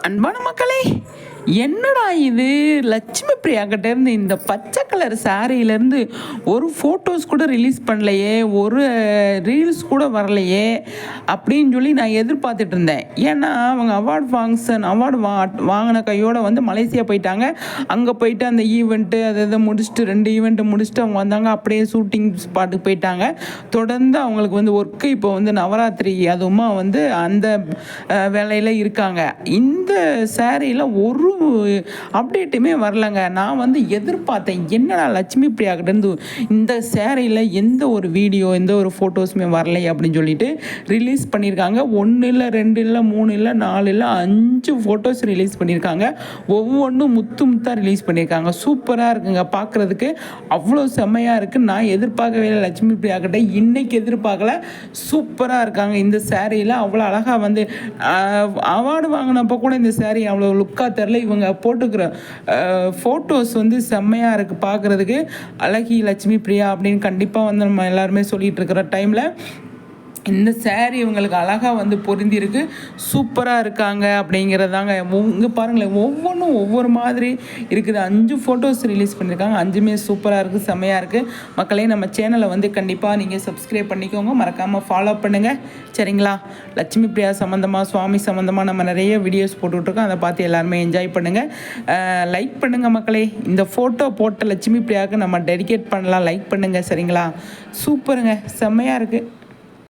அன்பான மக்களே, என்னடா இது லட்சுமி பிரியா கிட்ட இருந்து இந்த பச்சை கலர் சாரியிலேருந்து ஒரு ஃபோட்டோஸ் கூட ரிலீஸ் பண்ணலையே, ஒரு ரீல்ஸ் கூட வரலையே அப்படின்னு சொல்லி நான் எதிர்பார்த்துட்டு இருந்தேன். ஏன்னா அவங்க அவார்டு வாங்கின கையோடு வந்து மலேசியா போயிட்டாங்க. அங்கே போயிட்டு அந்த ஈவெண்ட்டு அதை முடிச்சுட்டு 2 ஈவெண்ட்டு முடிச்சுட்டு அவங்க வந்தாங்க. அப்படியே ஷூட்டிங் ஸ்பாட்டுக்கு போயிட்டாங்க. தொடர்ந்து அவங்களுக்கு வந்து ஒர்க்கு இப்போ வந்து நவராத்திரி அதுவுமா வந்து அந்த வேலையில் இருக்காங்க. இந்த சேரீயில் ஒரு அப்டேட்டுமே வரலங்க. நான் வந்து எதிர்பார்த்தேன், என்னடா லட்சுமி பிரியாக்கிட்டேருந்து இந்த சேரீயில் எந்த ஒரு வீடியோ எந்த ஒரு ஃபோட்டோஸுமே வரலை அப்படின்னு சொல்லிட்டு ரிலீஸ் பண்ணியிருக்காங்க. 1 இல்லை 2 இல்லை 3 இல்லை 4 இல்லை 5 ஃபோட்டோஸ் ரிலீஸ் பண்ணியிருக்காங்க. ஒவ்வொன்றும் முத்தாக ரிலீஸ் பண்ணியிருக்காங்க. சூப்பராக இருக்குங்க, பார்க்குறதுக்கு அவ்வளோ செம்மையாக இருக்குது. நான் எதிர்பார்க்கவே இல்லை லட்சுமி பிரியாக்கிட்ட, இன்னைக்கு எதிர்பார்க்கல. சூப்பராக இருக்காங்க இந்த சேரீயில். அவ்வளோ அழகாக வந்து அவார்டு வாங்கினப்போ கூட இந்த சேரீ அவ்வளோ லுக்காக தெரில. இவங்க போட்டுக்கிற ஃபோட்டோஸ் வந்து செம்மையாக இருக்குது பார்க்குறதுக்கு. அழகி லட்சுமி பிரியா அப்படின்னு கண்டிப்பாக வந்து நம்ம எல்லாருமே சொல்லிகிட்டு இருக்கிற டைமில் இந்த சேரீ இவங்களுக்கு அழகாக வந்து பொருந்திருக்கு. சூப்பராக இருக்காங்க அப்படிங்கிறதாங்க. இங்கே பாருங்களேன், ஒவ்வொன்றும் ஒவ்வொரு மாதிரி இருக்குது. 5 ஃபோட்டோஸ் ரிலீஸ் பண்ணியிருக்காங்க. 5மே சூப்பராக இருக்குது, செம்மையாக இருக்குது. மக்களே, நம்ம சேனலை வந்து கண்டிப்பாக நீங்கள் சப்ஸ்கிரைப் பண்ணிக்கோங்க, மறக்காமல் ஃபாலோ பண்ணுங்கள், சரிங்களா? லட்சுமி பிரியா சம்மந்தமாக, சுவாமி சம்மந்தமாக நம்ம நிறைய வீடியோஸ் போட்டுட்ருக்கோம். அதை பார்த்து எல்லாருமே என்ஜாய் பண்ணுங்கள், லைக் பண்ணுங்கள். மக்களே, இந்த ஃபோட்டோ போட்ட லட்சுமி பிரியாவுக்கு நம்ம டெடிகேட் பண்ணலாம். லைக் பண்ணுங்கள், சரிங்களா? சூப்பருங்க, செம்மையாக இருக்குது.